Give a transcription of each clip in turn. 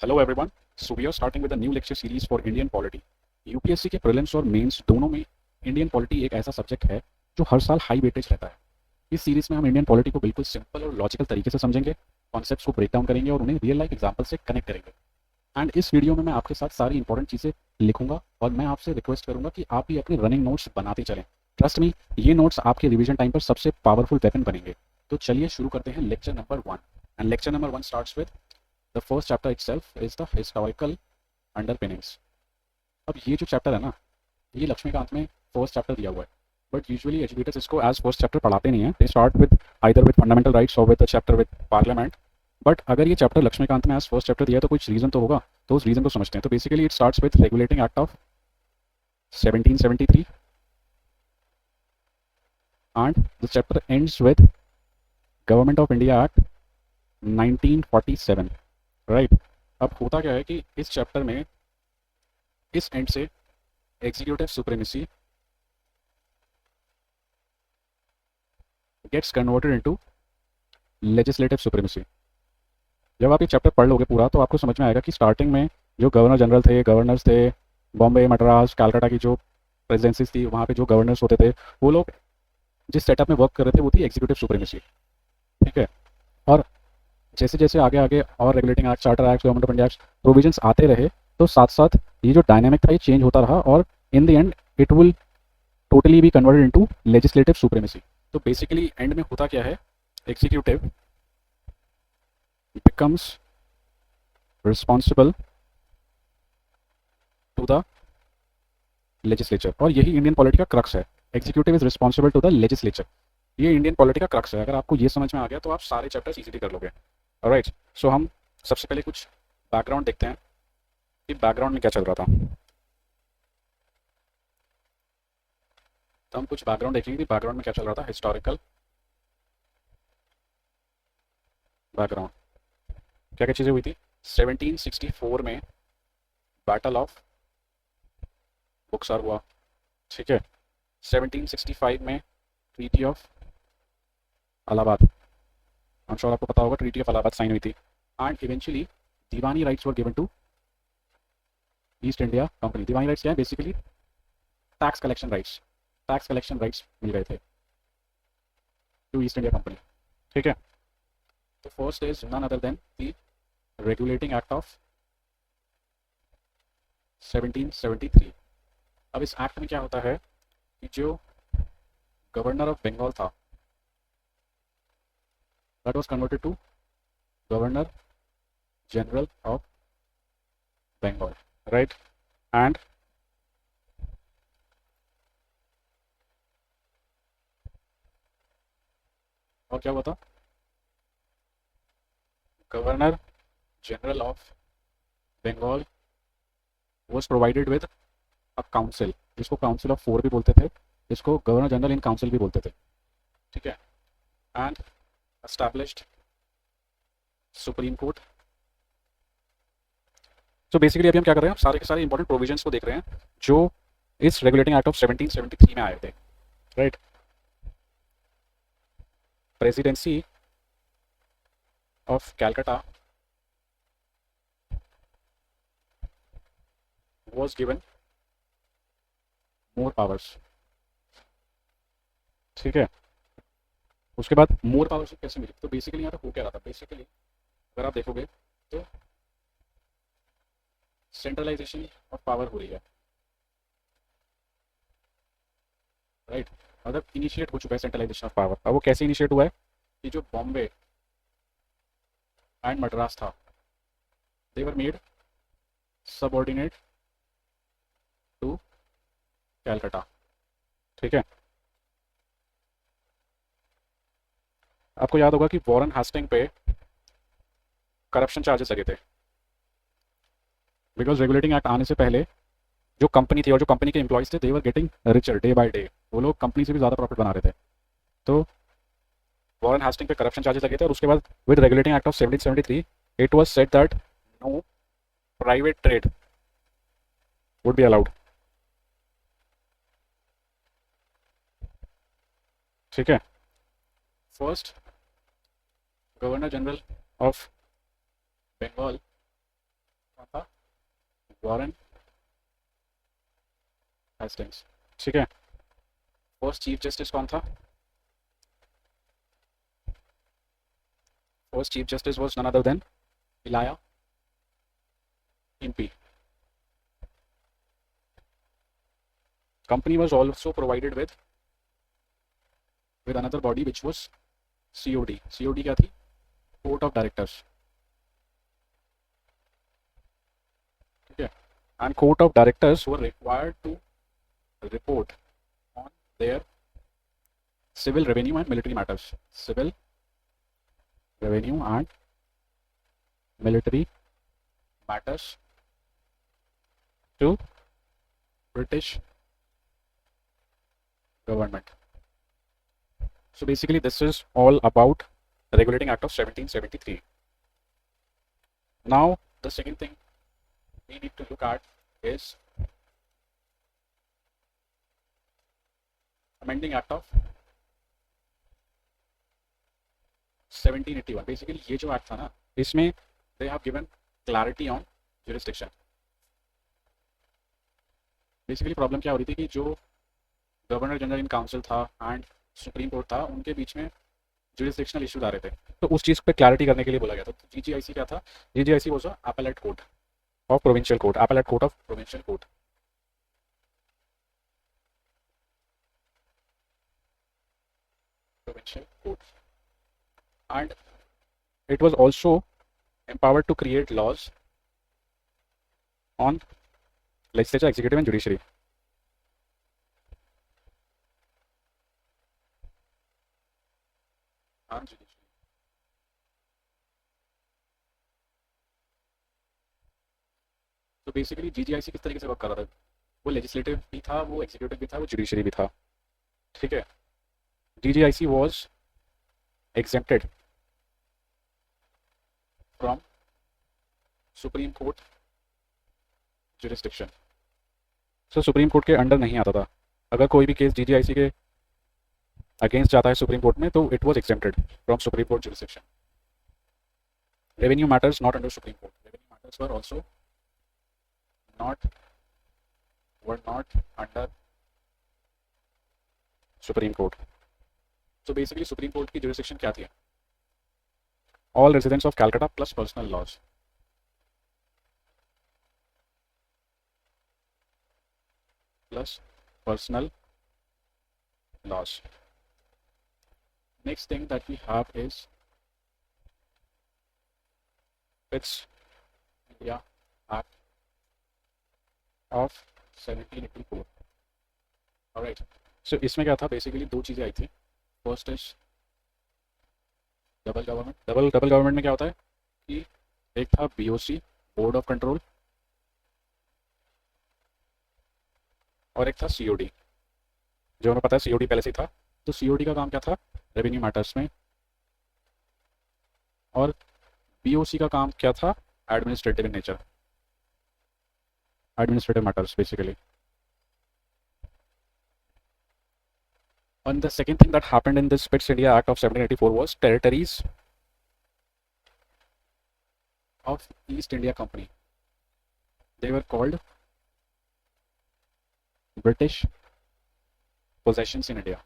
Hello everyone. So we are starting with a new lecture series for Indian polity. UPSC के prelims और mains दोनों में Indian polity एक ऐसा subject है जो हर साल हाई वेटेज रहता है। इस सीरीज में हम इंडियन पॉलिटी को बिल्कुल सिंपल और लॉजिकल तरीके से समझेंगे, कॉन्सेप्ट्स को ब्रेक डाउन करेंगे और उन्हें रियल लाइफ एग्जाम्पल से कनेक्ट करेंगे। एंड इस वीडियो में मैं आपके साथ सारी इंपॉर्टेंट चीज़ें लिखूंगा और मैं आपसे रिक्वेस्ट करूंगा कि आप भी अपने रनिंग नोट्स बनाते चलें। ट्रस्ट मी, ये नोट्स आपके रिवीजन टाइम पर सबसे पावरफुल वेपन बनेंगे। तो चलिए शुरू करते हैं lecture number 1। And lecture number 1 starts with the first chapter itself is the historical underpinnings. अब ये जो चैप्टर है ना, ये लक्ष्मीकांत में फर्स्ट चैप्टर दिया हुआ है, बट यूजुअली एजुकेटर्स इसको एज फर्स्ट चैप्टर पढ़ाते नहीं है। They start with either with fundamental rights और with the chapter with parliament. But अगर ये चैप्टर लक्ष्मीकांत में एज फर्स्ट चैप्टर दिया है तो कुछ रीजन तो होगा, तो उस रीजन को समझते हैं। तो basically it starts with regulating act of 1773 and the chapter ends with government of India act 1947। Right. अब होता क्या है कि इस चैप्टर में इस एंड से executive supremacy gets converted into legislative supremacy. जब आप ये चैप्टर पढ़ लोगे पूरा तो आपको समझ में आएगा कि स्टार्टिंग में जो गवर्नर जनरल थे, गवर्नर्स थे, बॉम्बे, मद्रास, कलकत्ता की जो प्रेसिडेंसीज थी, वहाँ पे जो गवर्नर्स होते थे, वो लोग जिस सेटअप में वर्क कर रहे थे वो थी एग्जीक्यूटिव सुप्रीमेसी। ठीक है। और जैसे जैसे आगे आगे और regulating act, charter act, government of India act provisions आते रहे, तो साथ साथ ये जो डायनामिक था ये चेंज होता रहा और in the end it will totally be converted into legislative supremacy. तो बेसिकली एंड में होता क्या है, executive becomes responsible to the legislature। और यही इंडियन पॉलिटी का क्रक्स है। Executive is responsible to the legislature. ये इंडियन पॉलिटी का क्रक्स है। अगर आपको ये समझ में आ गया तो आप सारे चैप्टर्स इजीली कर लोगे। ऑलराइट। सो हम सबसे पहले कुछ बैकग्राउंड देखते हैं कि बैकग्राउंड में क्या चल रहा था। तो हम कुछ बैकग्राउंड देखेंगे कि बैकग्राउंड में क्या चल रहा था। हिस्टोरिकल बैकग्राउंड, क्या क्या चीज़ें हुई थी। 1764 में बैटल ऑफ बुक्सर हुआ। ठीक है। 1765 में treaty of Allahabad, I am sure आपको पता होगा, ट्रीटी ऑफ इलाहाबाद साइन हुई थी। And eventually Diwani rights were given to East India company. Diwani rights क्या है, basically tax collection rights. Tax collection rights मिल गए थे टू ईस्ट इंडिया कंपनी। ठीक है। तो first is none other than the regulating act of 1773। अब इस एक्ट में क्या होता है कि जो गवर्नर ऑफ बंगाल था, that was converted to governor general of Bengal. Right. And और क्या हुआ था, governor general of Bengal was provided with a council, जिसको काउंसिल ऑफ फोर भी बोलते थे, जिसको गवर्नर जनरल इन काउंसिल भी बोलते थे। ठीक है। And established supreme court. तो बेसिकली अभी हम क्या कर रहे हैं, हम सारे के सारे इंपॉर्टेंट प्रोविजंस को देख रहे हैं जो इस रेगुलेटिंग एक्ट ऑफ 1773 में आए थे। Right. Presidency of Calcutta was given more powers। ठीक है। उसके बाद मोर पावर्स कैसे मिली, तो बेसिकली यहाँ पे हो क्या रहा था, बेसिकली अगर आप देखोगे तो सेंट्रलाइजेशन ऑफ पावर हो रही है। राइट। मतलब इनिशिएट हो चुका है सेंट्रलाइजेशन ऑफ पावर। अब वो कैसे इनिशिएट हुआ है कि जो बॉम्बे एंड मद्रास था, they were made subordinate to Calcutta. ठीक है। आपको याद होगा कि वॉरेन हेस्टिंग पे करप्शन चार्जेस लगे थे, बिकॉज रेगुलेटिंग एक्ट आने से पहले जो कंपनी थी और जो कंपनी के एम्प्लॉयज थे, they were getting richer day by day. वो लोग कंपनी से भी ज़्यादा प्रॉफिट बना रहे थे। तो वॉरेन हेस्टिंग पे करप्शन चार्जेस लगे थे और उसके बाद with regulating act of 1773 it was said that no private trade would be allowed. ठीक है। First governor general of Bengal Warren Hastings. ठीक है, फर्स्ट चीफ जस्टिस कौन था? First chief justice was none other than Elijah Impey. Company was also provided with another body which was COD. COD क्या थी? Court of Directors. ठीक है, and Court of Directors were required to report on their civil, revenue and military matters. Civil, revenue and military matters to British government. So basically this is all about the Regulating Act of 1773. Now the second thing we need to look at is Amending Act of 1781. Basically ये जो act था ना, इसमें they have given clarity on jurisdiction. Basically problem क्या हो रही थी कि जो गवर्नर जनरल इन काउंसिल था एंड सुप्रीम कोर्ट था, उनके बीच में जुरिस्डिक्शनल इश्यूज आ रहे थे, तो उस चीज़ पे क्लैरिटी करने के लिए बोला गया था। तो जीजीआईसी क्या था? GGIC was a appellate court of provincial court, appellate court of provincial court. Provincial court. And it was also empowered to create laws on legislature, executive and judiciary. And judiciary. तो basically GGIC किस तरीके से work कर रहा था? वो legislative भी था, वो एग्जीक्यूटिव भी था, वो जुडिशरी भी था। ठीक है, GGIC was exempted from supreme court jurisdiction. So supreme court के अंडर नहीं आता था। अगर कोई भी केस जीजीआईसी के अगेंस्ट जाता है सुप्रीम कोर्ट में, तो it was exempted from supreme court jurisdiction. Revenue matters not under Supreme Court. Revenue matters were also were not under Supreme Court. So basically Supreme Court की jurisdiction क्या थी? All residents of Calcutta plus personal laws. Plus personal laws. Next thing that we have is Pitt's India Act of 1784. Alright. So इसमें क्या था? Basically दो चीज़ें आई थी. First is double government. Double government में क्या होता है कि एक था बीओसी, बोर्ड ऑफ कंट्रोल, और एक था सीओडी। जो हमें पता है सीओडी पहले से ही था। तो सीओडी का काम क्या था? रेवेन्यू मैटर्स में। और बीओसी का काम क्या था? Administrative in nature, administrative matters basically. And the second thing that happened in this Pitt's India Act of 1784 was territories of East India Company. They were called British possessions in India.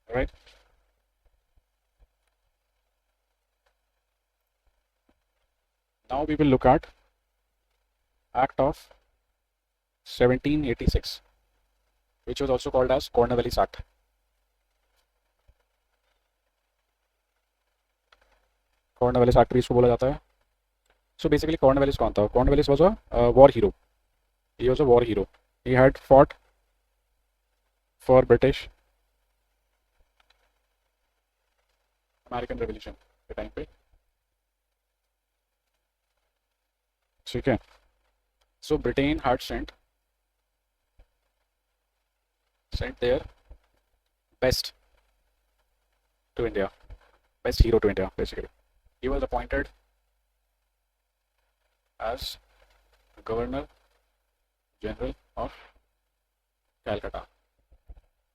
Right? Now we will look at Act of 1786, which was also called as Cornwallis Act. Cornwallis Act भी इसको बोला जाता है। So basically Cornwallis कौन था? Cornwallis was a war hero. He was a war hero. He had fought for British American Revolution के time पे। ठीक है, so Britain had sent their best to India, best hero to India basically. He was appointed as Governor General of Calcutta.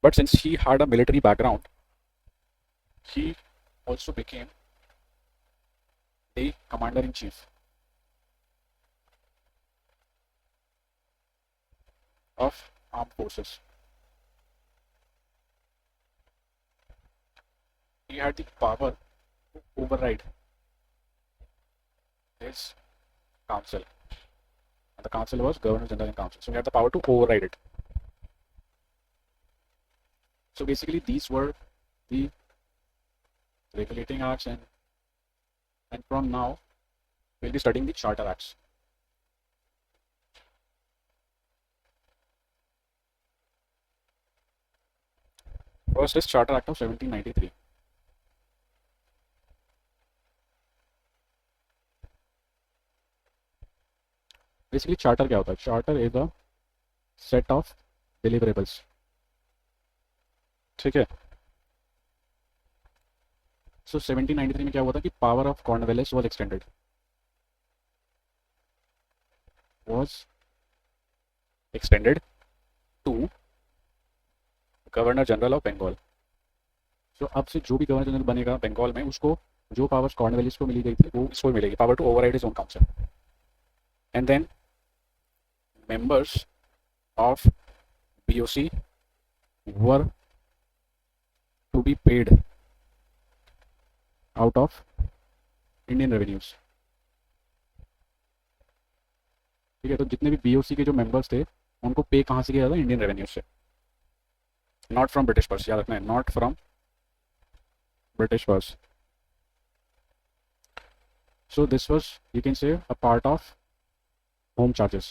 But since he had a military background, he also became the commander in chief of armed forces. He had the power to override his council, and the council was Governor General in Council. So he had the power to override it. So basically, these were the regulating acts, and from now we'll be studying the charter acts. First is Charter Act of 1793. Basically, charter क्या होता है? Charter is a set of deliverables. ठीक है. So 1793 में क्या हुआ था कि power of Cornwallis was extended. To governor general of Bengal. तो अब से जो भी गवर्नर जनरल बनेगा बंगाल में, उसको जो पावर्स कॉर्नवालिस को मिली गई थी वो इसको मिलेगी, power to override his own council. And then members of BOC were to be paid out of Indian revenues. ठीक है, तो जितने भी बीओसी के जो मेंबर्स थे उनको पे कहाँ से किया जाता है? इंडियन रेवेन्यूज से, नॉट फ्रॉम ब्रिटिश पर्स. याद रखना है, not from British purse. So this was, you can say, a part of home charges.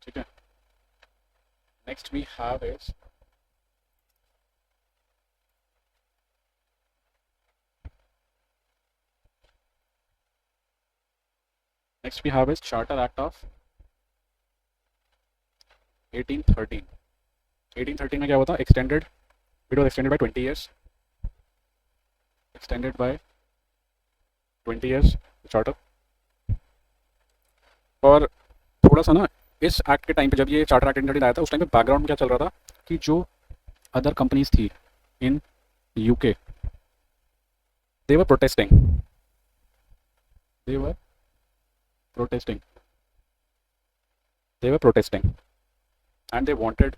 ठीक है. Next we have is Charter Act of 1813. 1813 में क्या हुआ था? It was extended by 20 years. Charter. और थोड़ा सा ना इस एक्ट के टाइम पे, जब ये चार्टर एक्ट 1813 आया था, उस टाइम पे बैकग्राउंड में क्या चल रहा था कि जो अदर कंपनीज थी in UK, they were protesting and they wanted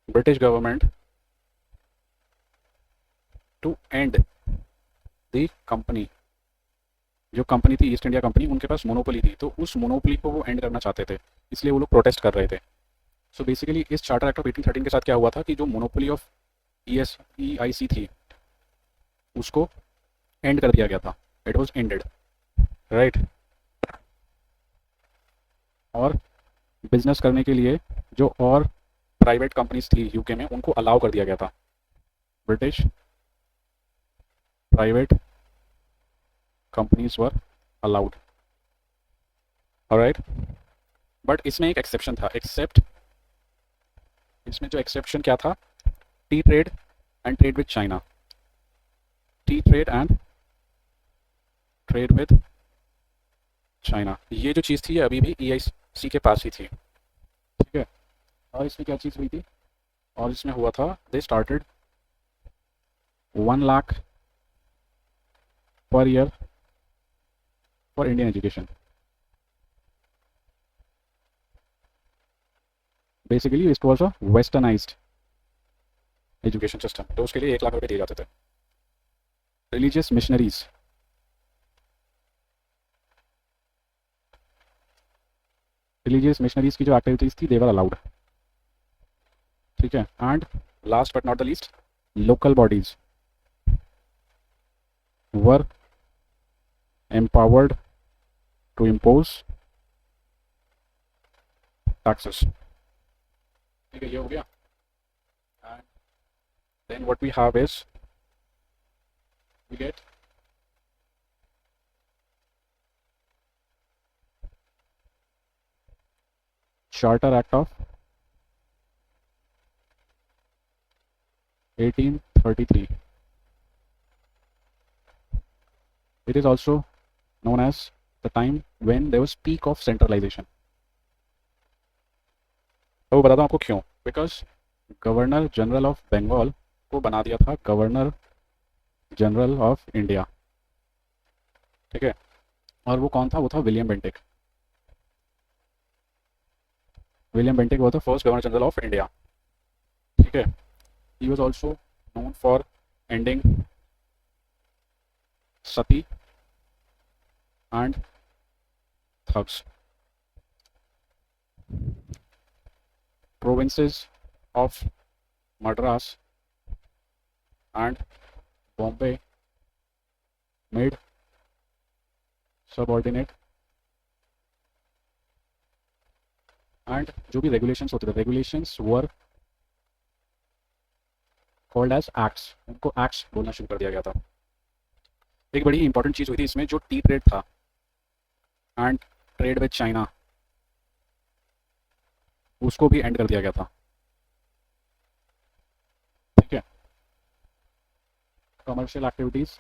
British government to end the company. जो कंपनी थी ईस्ट इंडिया कंपनी, उनके पास मोनोपोली थी, तो उस मोनोपोली को वो एंड करना चाहते थे, इसलिए वो लोग प्रोटेस्ट कर रहे थे. सो बेसिकली इस चार्टर एक्ट ऑफ 1813 के साथ क्या हुआ था कि जो मोनोपोली ऑफ EIC थी उसको एंड कर दिया गया था. It was ended, right. और बिजनेस करने के लिए जो और प्राइवेट कंपनीज थी यूके में, उनको अलाउ कर दिया गया था. British private companies were allowed, alright. But इसमें एक एक्सेप्शन था. इसमें जो एक्सेप्शन क्या था? T trade and trade with China. ये जो चीज़ थी ये अभी भी EIC के पास ही थी. ठीक है. और इसमें क्या चीज़ हुई थी? और इसमें हुआ था, they started 1 lakh per year for Indian education. Basically it was a westernised education system, तो उसके लिए 1 लाख रुपए दिए जाते थे. रिलीजियस मिशनरीज, की जो एक्टिविटीज थी, दे वर अलाउड. ठीक है. And last but not the least, local bodies were empowered to impose taxes. ठीक है, ये हो गया. And then what we have is we get Charter Act of 1833. It is also known as the time when there was peak of centralization. तो वो बताता हूँ आपको क्यों. Because governor general of Bengal को बना दिया था गवर्नर जनरल ऑफ इंडिया। ठीक है, और वो कौन था? वो था विलियम बेंटिक। विलियम बेंटिक वो था first governor general of India. ठीक है, he was also known for ending Sati and thugs. Provinces of Madras and Bombay made subordinate and जो भी regulations होते थे, regulations were called as acts, उनको acts बोलना शुरू कर दिया गया था। एक बड़ी इंपॉर्टेंट चीज़ हुई थी इसमें, जो टी ट्रेड था एंड ट्रेड विद चाइना, उसको भी एंड कर दिया गया था। ठीक है, commercial activities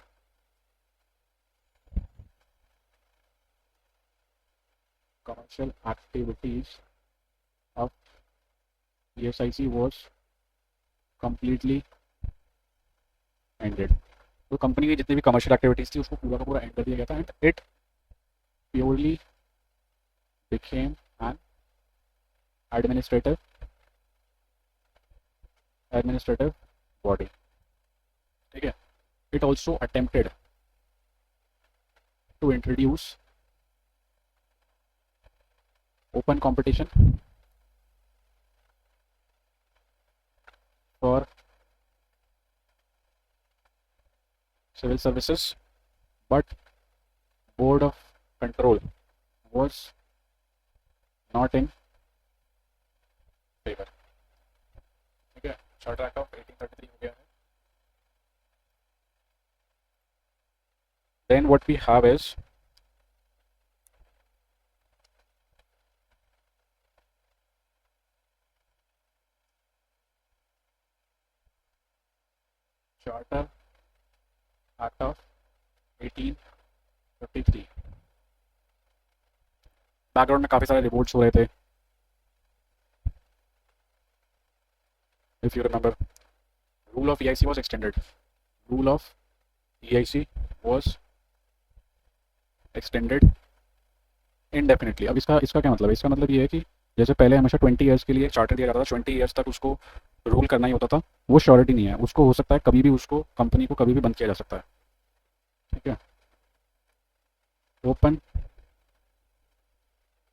of ESIC was completely ended। तो कंपनी की जितनी भी कमर्शियल एक्टिविटीज थी उसको पूरा का पूरा एंड कर दिया गया था and it purely became an administrative body. ठीक है, it also attempted to introduce open competition for civil services, but board of control was not in favor। ठीक है, चार्टर एक्ट ऑफ 1833 हो गया है। Then what we have is charter act of 1853। Background में काफी सारे रिपोर्ट्स हो रहे थे, if you remember. Rule of EIC was extended। Rule of EIC was extended indefinitely। अब इसका इसका क्या मतलब है? इसका मतलब ये है कि जैसे पहले हमेशा 20 ईयर्स के लिए चार्टर दिया जाता था, 20 ईयर्स तक उसको रूल करना ही होता था, वो श्योरिटी नहीं है। उसको हो सकता है कभी भी, उसको कंपनी को कभी भी बंद किया जा सकता है। ठीक है, open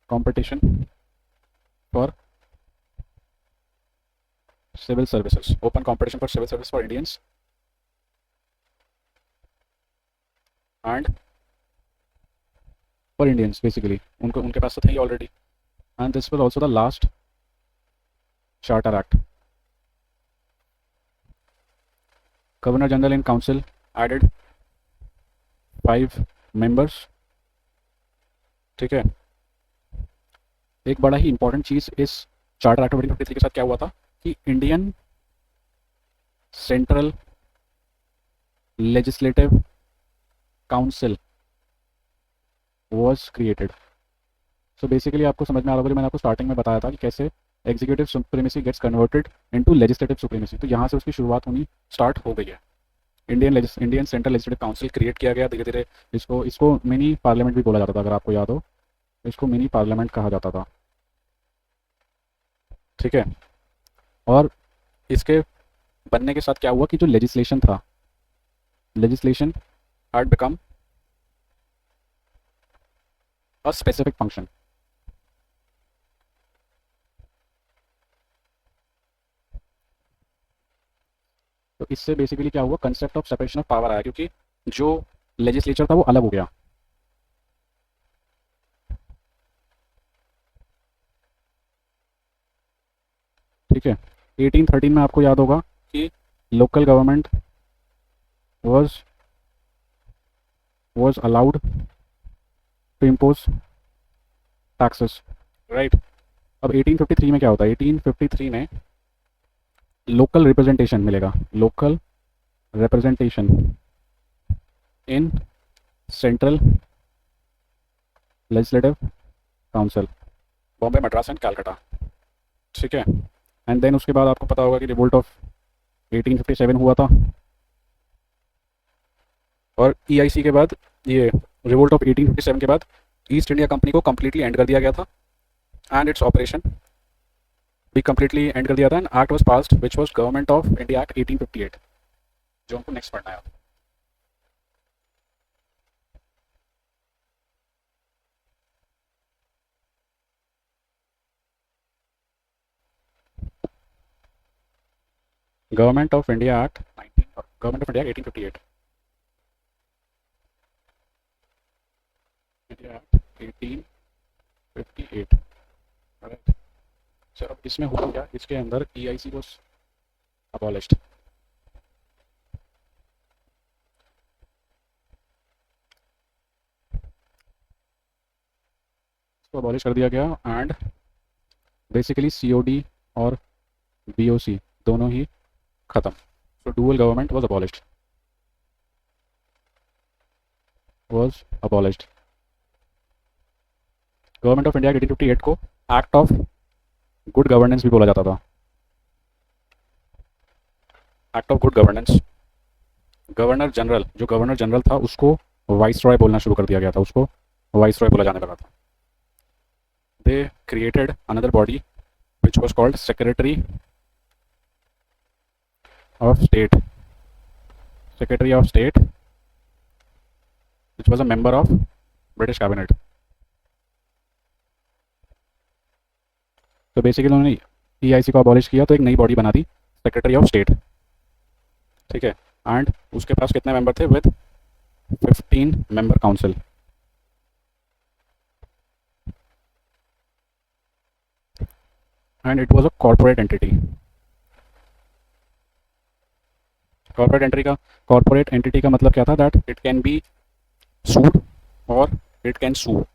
competition for civil services, open competition for civil service for Indians and for Indians basically, उनको उनके पास तो थे ही already. And this was also the last charter act. Governor general in council added 5 members. ठीक है, एक बड़ा ही इंपॉर्टेंट चीज इस चार्टर एक्ट ऑफ 1853 के साथ क्या हुआ था कि Indian central legislative council was created। So basically आपको समझ में आ रहा होगा, मैंने आपको स्टार्टिंग में बताया था कि कैसे executive supremacy gets converted into legislative supremacy. तो यहाँ से उसकी शुरुआत होनी स्टार्ट हो गई है। Indian central legislative council create किया गया धीरे धीरे। इसको मिनी पार्लियामेंट भी बोला जाता था, अगर आपको याद हो, इसको मिनी पार्लियामेंट कहा जाता था। ठीक है, और इसके बनने के साथ क्या हुआ कि जो लेजिस्लेशन था, legislation had become a specific function. तो इससे बेसिकली क्या हुआ, concept of separation of power आया, क्योंकि जो लेजिस्लेचर था वो अलग हो गया। ठीक है, 1813 में आपको याद होगा कि local government was allowed to impose taxes, right. अब 1853 में क्या होता है? 1853 में लोकल रिप्रेजेंटेशन मिलेगा, local representation in central legislative council, Bombay, Madras and Calcutta. ठीक है, एंड देन उसके बाद आपको पता होगा कि रिवोल्ट ऑफ 1857 हुआ था। और ईआईसी के बाद ये रिवोल्ट ऑफ 1857 के बाद ईस्ट इंडिया कंपनी को कम्प्लीटली एंड कर दिया गया था एंड इट्स ऑपरेशन भी कम्प्लीटली एंड कर दिया था and act was passed which was government of India act 1858 जो हमको नेक्स्ट पढ़ना है। Government of India act 19 government of India 1858 India act 1858 right. Sir अब इसमें हुआ क्या, इसके अंदर ईआईसी वाज अबॉलिश्ड। इसको अबॉलिश कर दिया गया एंड बेसिकली सीओडी और बीओसी दोनों ही खत्म। So dual government was abolished. Government of India 1858 को एक्ट ऑफ गुड गवर्नेंस भी बोला जाता था। Act of good governance. Governor general, जो गवर्नर जनरल था उसको वाइस रॉय बोलना शुरू कर दिया गया था, उसको वाइस रॉय बोला जाने लगा था। They created another body which was called secretary of state, secretary of state which was a member of British cabinet. तो बेसिकली उन्होंने ईआईसी को अबॉलिश किया तो एक नई बॉडी बना दी, सेक्रेटरी ऑफ स्टेट, ठीक है। एंड उसके पास कितने मेंबर थे, with 15 member council. And it was a corporate entity. Corporate entity का मतलब क्या था, that it can be sued और it can sue.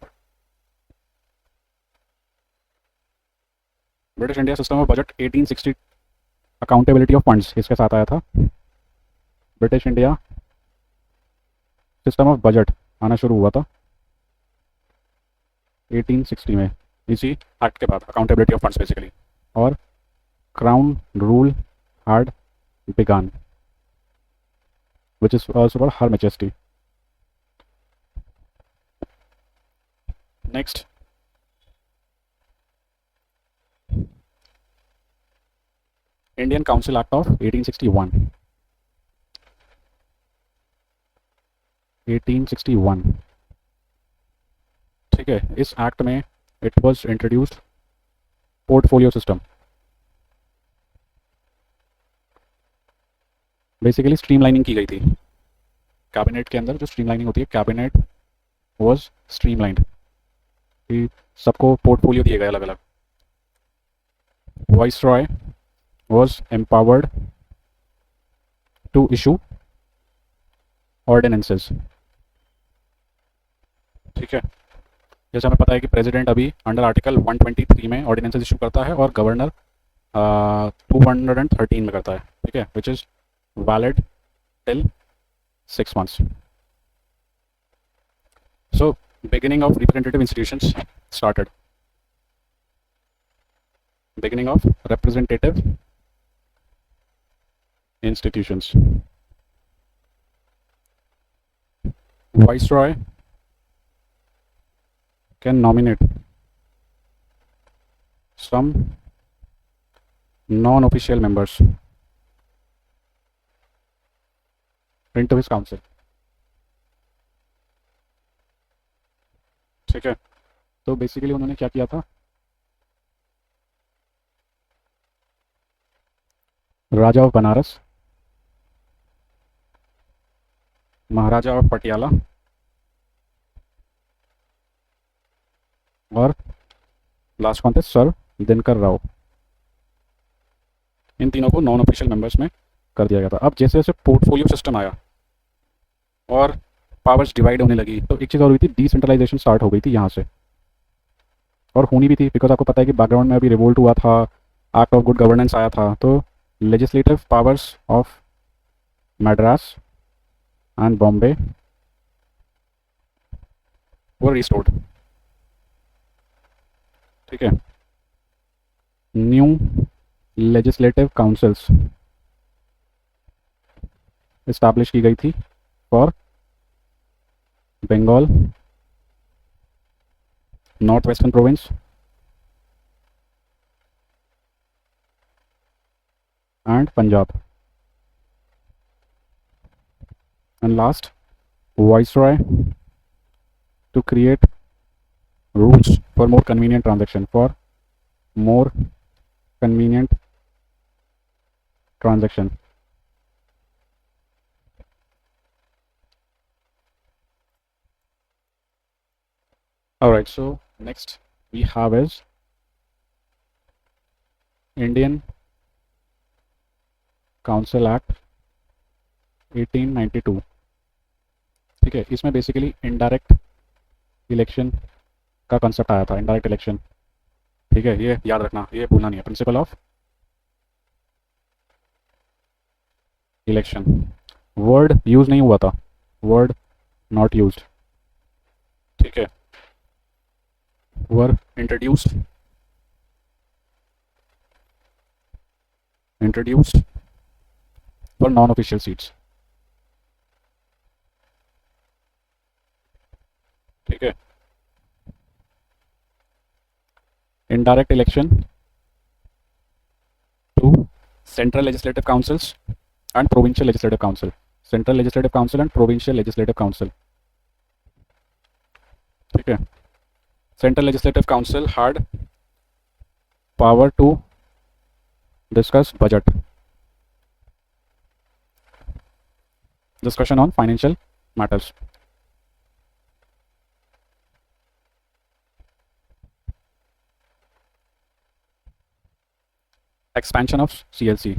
British India system of budget 1860, accountability of funds इसके साथ आया था। British India system of budget आना शुरू हुआ था 1860 में, इसी एक्ट के बाद, अकाउंटेबिलिटी ऑफ फंड्स बेसिकली। और crown rule had begun which is also called Her Majesty. Next, Indian Council Act of 1861. 1861, ठीक है। इस एक्ट में it was introduced portfolio system. Basically streamlining की गई थी कैबिनेट के अंदर, जो स्ट्रीमलाइनिंग होती है, कैबिनेट वाज स्ट्रीमलाइंड, सबको पोर्टफोलियो दिए गए अलग अलग। Viceroy was empowered to issue ordinances, ठीक है। जैसे हमें पता है कि प्रेसिडेंट अभी अंडर आर्टिकल 123 में ऑर्डिनेंसेस इशू करता है और गवर्नर 213 में करता है, ठीक है, which is valid till 6 months. So beginning of representative institutions started. Beginning of representative institutions. Viceroy can nominate some non-official members into his council, ठीक है। तो बेसिकली उन्होंने क्या किया था, राजा ऑफ बनारस, महाराजा ऑफ पटियाला और लास्ट कौन थे, सर दिनकर राव, इन तीनों को नॉन ऑफिशियल मेंबर्स में कर दिया गया था। अब जैसे जैसे पोर्टफोलियो सिस्टम आया और पावर्स डिवाइड होने लगी, तो एक चीज़ और हुई थी, डिसेंट्रलाइजेशन स्टार्ट हो गई थी यहाँ से, और होनी भी थी, बिकॉज आपको पता है कि बैकग्राउंड में अभी रिवोल्ट हुआ था, एक्ट ऑफ गुड गवर्नेंस आया था, तो legislative powers of Madras and Bombay were restored, ठीक है। न्यू लेजिस्लेटिव काउंसिल्स इस्टेब्लिश की गई थी for Bengal, North Western Province and Punjab. And last, viceroy to create rules for more convenient transaction, for more convenient transaction. Alright, so next we have is Indian Council Act 1892. ठीक है, इसमें basically indirect election का concept आया था. Indirect election, ठीक है, ये याद रखना, ये भूलना नहीं है. Principle of election, word use नहीं हुआ था, वर्ड नॉट यूज्ड, ठीक है, were introduced for non official seats. ठीक है, indirect election to central legislative councils and provincial legislative council. Central legislative council and provincial legislative council. ठीक है, central legislative council had power to discuss budget, discussion on financial matters. Expansion of CLC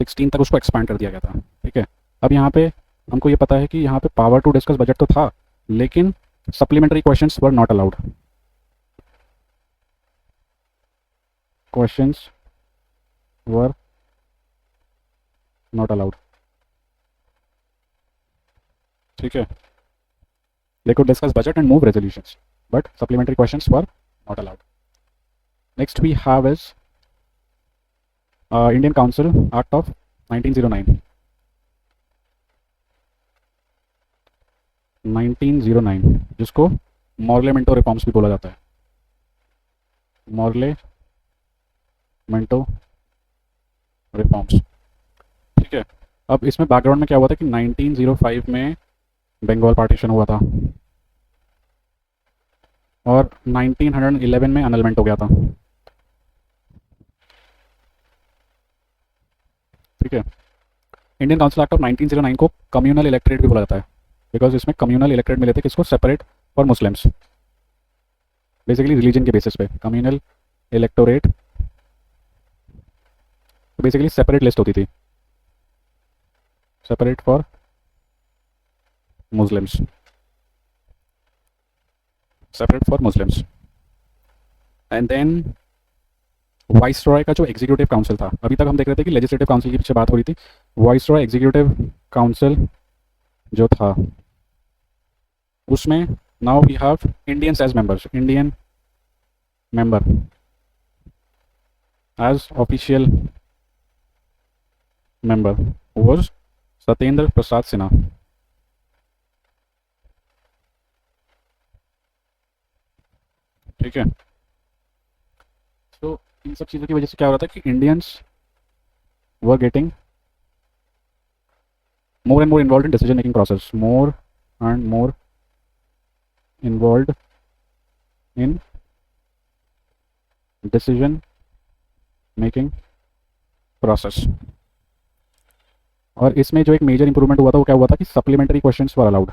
16 तक उसको expand कर दिया गया था. ठीक है, अब यहाँ पे हमको ये पता है कि यहाँ पे पावर टू डिस्कस बजट तो था, लेकिन supplementary questions were not allowed. Questions were not allowed. ठीक है, they could discuss budget and move resolutions, but supplementary questions were not allowed. Next we have is Indian Council Act of 1909. 1909 जिसको मॉर्लेमेंटो reforms भी बोला जाता है. मॉर्लेमेंटो reforms. ठीक है, अब इसमें बैकग्राउंड में क्या हुआ था कि 1905 में बंगाल पार्टीशन हुआ था और 1911 में अनलमेंट हो गया था. ठीक है, इंडियन काउंसिल एक्ट ऑफ 1909 को कम्युनल इलेक्टोरेट भी बोला जाता है, बिकॉज इसमें कम्युनल इलेक्टोरेट मिले थे किसको, separate for Muslims, basically religion के बेसिस पे. Communal electorate basically separate list होती थी, separate for Muslims, separate for Muslims. And then viceroy का जो एग्जीक्यूटिव काउंसिल था, अभी तक हम देख रहे थे कि लेजिस्लेटिव काउंसिल की पीछे बात हो रही थी. वाइसरॉय एग्जीक्यूटिव काउंसिल जो था उसमें now we have Indians as members. Indian member as official member was Satyendra Prasad Sinha. ठीक है, तो इन सब चीज़ों की वजह से क्या हो रहा था कि Indians were getting more and more involved in decision making process, more and more involved in decision making process. और इसमें जो एक मेजर इंप्रूवमेंट हुआ था वो क्या हुआ था कि सप्लीमेंट्री क्वेश्चंस वर अलाउड.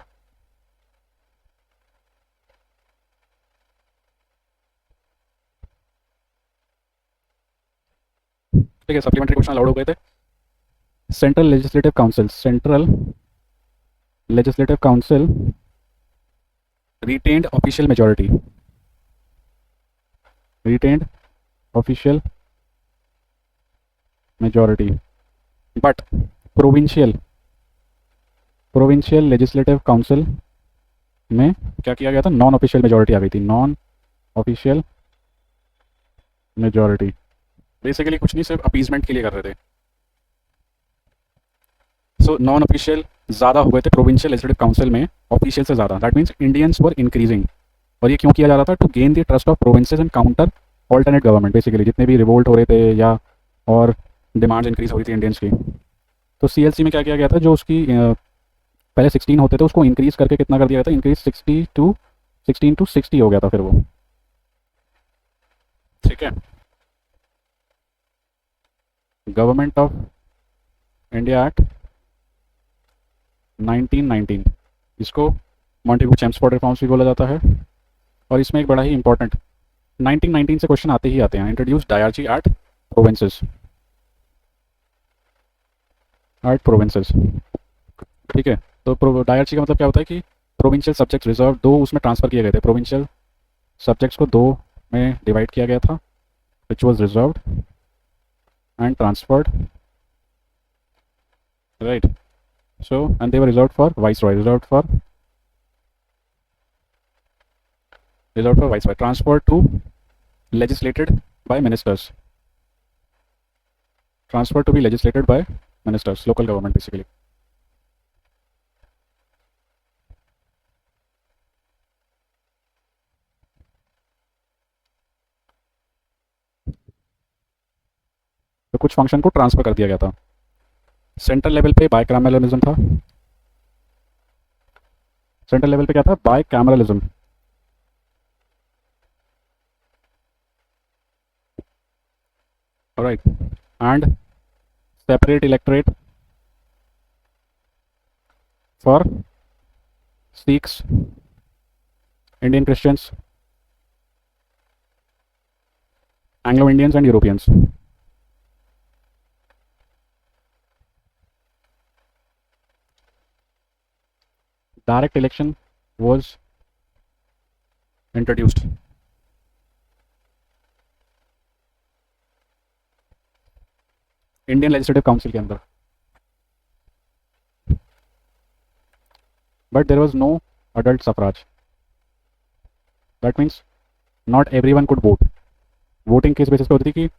ठीक है, सप्लीमेंट्री क्वेश्चन अलाउड हो गए थे. Central legislative council retained official majority, but provincial legislative council में क्या किया गया था, नॉन ऑफिशियल मेजोरिटी आ गई थी. नॉन ऑफिशियल मेजोरिटी बेसिकली कुछ नहीं, सिर्फ अपीजमेंट के लिए कर रहे थे. सो नॉन ऑफिशियल ज़्यादा हो गए थे प्रोविंशियल लेजिस्लेटिव काउंसिल में ऑफिशियल से ज़्यादा, that means Indians were increasing. और ये क्यों किया जा रहा था? To gain the trust of provinces and counter alternate government, basically जितने भी रिवोल्ट हो रहे थे या और डिमांड्स इंक्रीज हो रही थी इंडियंस की। तो सीएलसी में क्या किया गया था, जो उसकी पहले 16 होते थे उसको इंक्रीज करके कितना कर दिया गया था, इंक्रीज 16 टू 60 हो गया था फिर वो। ठीक है, गवर्नमेंट ऑफ इंडिया एक्ट 1919, इसको मॉन्टेगू चेम्सफोर्ड रिफॉर्म्स भी बोला जाता है। और इसमें एक बड़ा ही इंपॉर्टेंट 1919 से क्वेश्चन आते ही आते हैं, introduce dyarchy eight provinces, eight provinces. ठीक है, तो डायरची का मतलब क्या होता है कि प्रोविंशियल सब्जेक्ट्स रिजर्व दो उसमें ट्रांसफर किए गए थे, प्रोविंशियल सब्जेक्ट्स को दो में डिवाइड किया गया था, which was reserved and transferred, right. So and they were reserved for viceroy, reserved for viceroy, transferred to legislated by ministers, transferred to be legislated by ministers, local government basically. तो कुछ function को transfer कर दिया गया था। Central level पे बायकैमरलिज्म था, central level पे क्या था, bicameralism. Right, and separate electorate for Sikhs, Indian Christians, Anglo Indians and Europeans. Direct election was introduced, Indian legislative council के अंदर, but there was no adult suffrage, that means not everyone could vote. Voting किस basis पे होती थी कि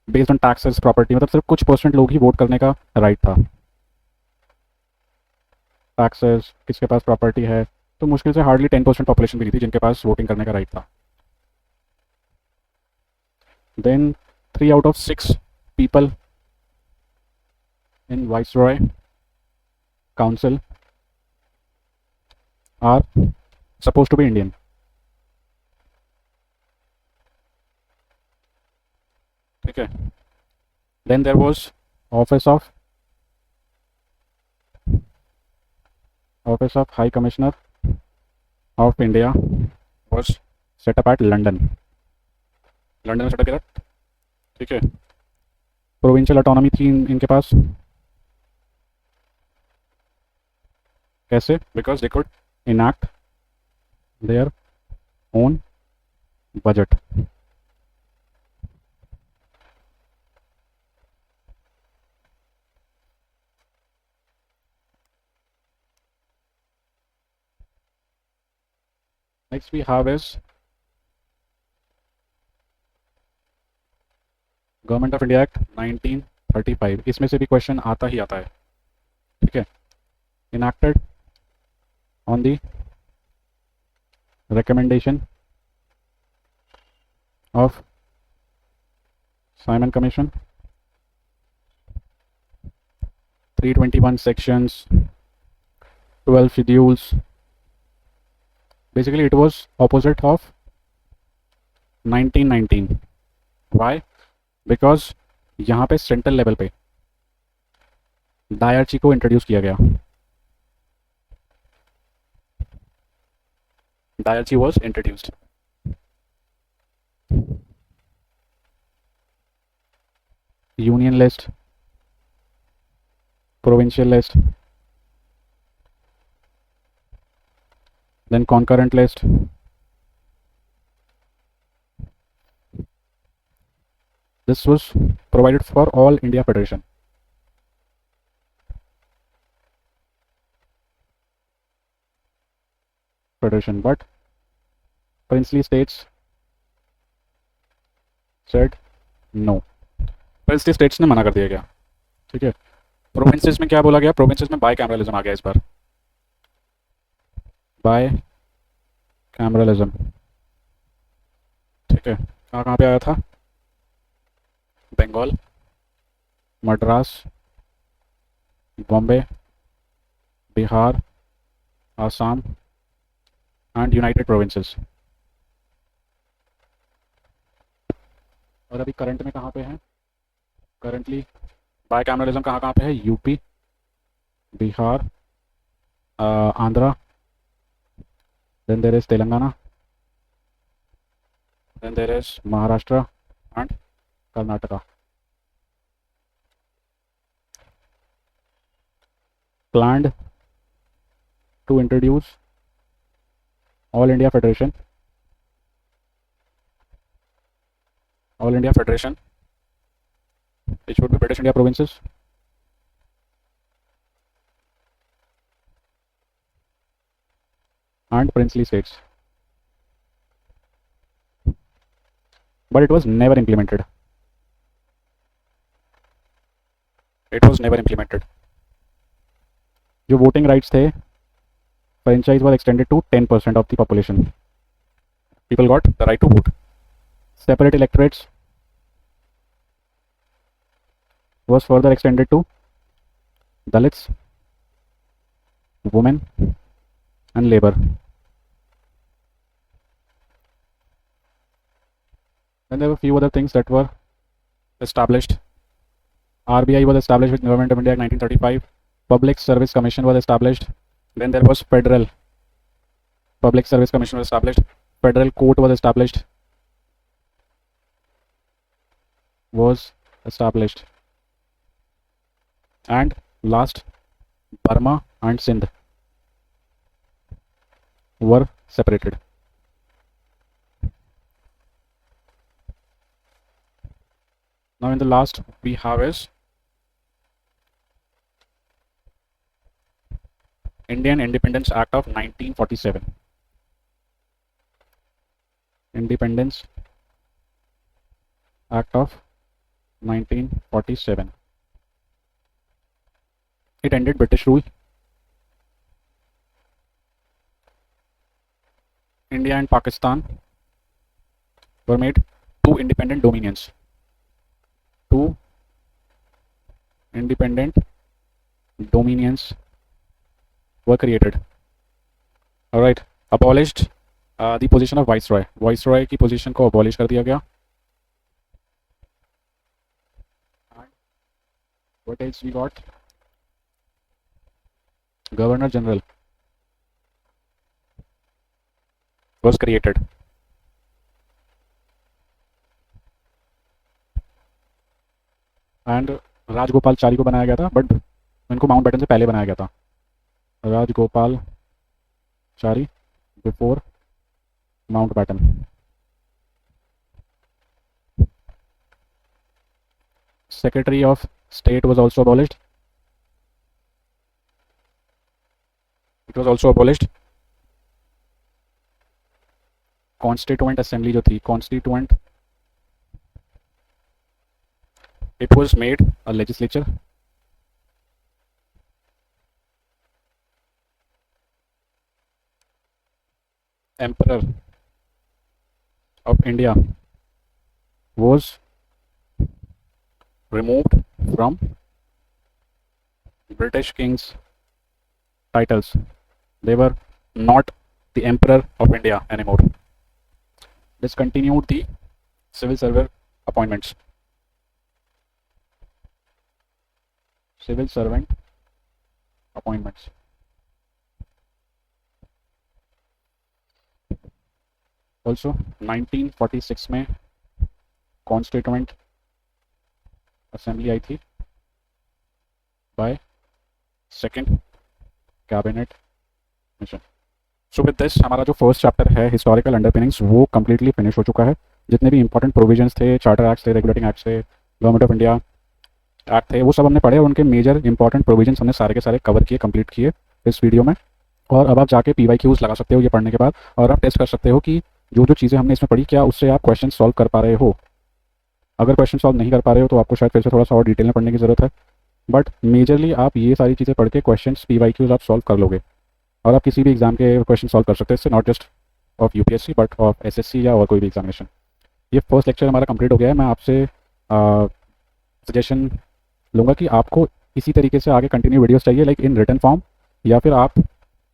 based on taxes, property, मतलब सिर्फ कुछ परसेंट लोग ही वोट करने का राइट था। टैक्सेस, किसके पास प्रॉपर्टी है, तो मुश्किल से हार्डली 10% पॉपुलेशन भी नहीं थी जिनके पास वोटिंग करने का राइट था। Then 3 out of 6 people in Viceroy Council are supposed to be Indian. ठीक है, then there was office of High Commissioner of India was set up at London, London में सेटअप किया था। ठीक है, प्रोविंशियल ऑटोनॉमी थी इनके पास, कैसे, because they could enact their own budget. Next we have is Government of India Act 1935, इसमें से भी क्वेश्चन आता ही आता है। ठीक है, enacted on the recommendation of Simon Commission, 321 sections, 12 schedules. Basically, it was opposite of 1919. Why? Because यहाँ पे सेंट्रल लेवल पे डायरची को इंट्रोड्यूस किया गया। Diarchy was introduced. Union list, provincial list, then concurrent list, this was provided for all India Federation. But princely states said no, princely states ने मना कर दिया गया। ठीक है, प्रोविंसेस में क्या बोला गया? प्रोविंसेस में बाय कैमरलिज्म आ गया इस बार, बाय कैमरलिज्म। ठीक है, कहाँ कहाँ पे आया था? Bengal, Madras, Bombay, Bihar, Assam and United Provinces. और अभी करंट में कहाँ पे है? करंटली बाय कैमरलिज्म कहाँ कहाँ पे है? UP, Bihar, Andhra, then there is Telangana, then there is Maharashtra and Karnataka. Planned to introduce All India Federation, which would be British India provinces, and princely states. But it was never implemented. जो voting rights थे, franchise was extended to 10% of the population. People got the right to vote. Separate electorates was further extended to Dalits, women, and labor. Then there were a few other things that were established. RBI was established with Government of India in 1935. Public Service Commission was established. Then there was Federal Public Service Commission was established. Federal Court was established. And last, Burma and Sindh were separated. Now in the last we have is Indian Independence Act of 1947. Independence Act of 1947. It ended British rule. India and Pakistan were made two independent dominions. Two independent dominions were created. All right, abolished the position of viceroy. Viceroy की position को abolish कर दिया गया. And what else we got? Governor General was created. And Rajagopalachari को बनाया गया था, but इनको माउंटबेटन से पहले बनाया गया था. Rajgopalachari before Mountbatten. Secretary of State was also abolished. It was also abolished. Constituent Assembly जो थी, Constituent, it was made a legislature. Emperor of India was removed from British king's titles. They were not the Emperor of India anymore. Discontinued the civil servant appointments. Also 1946 में constituent assembly आई थी by second cabinet mission. So with this हमारा जो first chapter है historical underpinnings वो completely finish हो चुका है. जितने भी इंपॉर्टेंट प्रोविजंस थे, चार्टर एक्ट थे, रेगुलेटिंग एक्ट थे, गवर्नमेंट ऑफ इंडिया एक्ट थे, वो सब हमने पढ़े और उनके मेजर इंपॉर्टेंट प्रोविजंस हमने सारे के सारे कवर किए, कंप्लीट किए इस वीडियो में. और अब आप जाके PYQs लगा सकते हो ये पढ़ने के बाद, और आप टेस्ट कर सकते हो कि जो जो चीज़ें हमने इसमें पढ़ी क्या उससे आप क्वेश्चन सॉल्व कर पा रहे हो. अगर क्वेश्चन सॉल्व नहीं कर पा रहे हो तो आपको शायद फिर से थोड़ा सा और डिटेल में पढ़ने की ज़रूरत है. बट मेजरली आप ये सारी चीज़ें पढ़ के क्वेश्चंस PYQs आप सॉल्व कर लोगे और आप किसी भी एग्जाम के क्वेश्चन सॉल्व कर सकते हैं, इससे not just of UPSC but of SSC या और कोई भी एग्जामिनेशन। ये फर्स्ट लेक्चर हमारा कंप्लीट हो गया है। मैं आपसे सजेशन लूँगा कि आपको इसी तरीके से आगे कंटिन्यू वीडियोस चाहिए लाइक इन रिटन फॉर्म, या फिर आप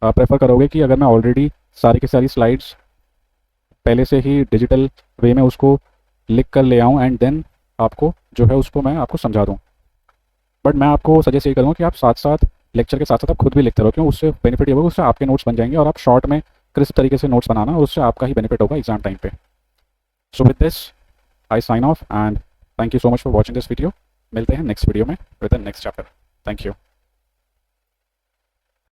प्रेफर करोगे कि अगर मैं ऑलरेडी सारी की सारी स्लाइड्स पहले से ही डिजिटल वे में उसको लिख कर ले आऊँ एंड देन आपको जो है उसको मैं आपको समझा दूँ। बट मैं आपको सजेस्ट ये करूँगा कि आप साथ साथ लेक्चर के साथ साथ आप खुद भी लिखते रहो, क्यों उससे बेनिफिट ये होगा, उससे आपके नोट्स बन जाएंगे और आप शॉर्ट में क्रिस्प तरीके से नोट्स बनाना और उससे आपका ही बेनिफिट होगा एग्जाम टाइम पे। So with this I sign off and thank you so much for watching this video. मिलते हैं नेक्स्ट वीडियो में with the next chapter. Thank you.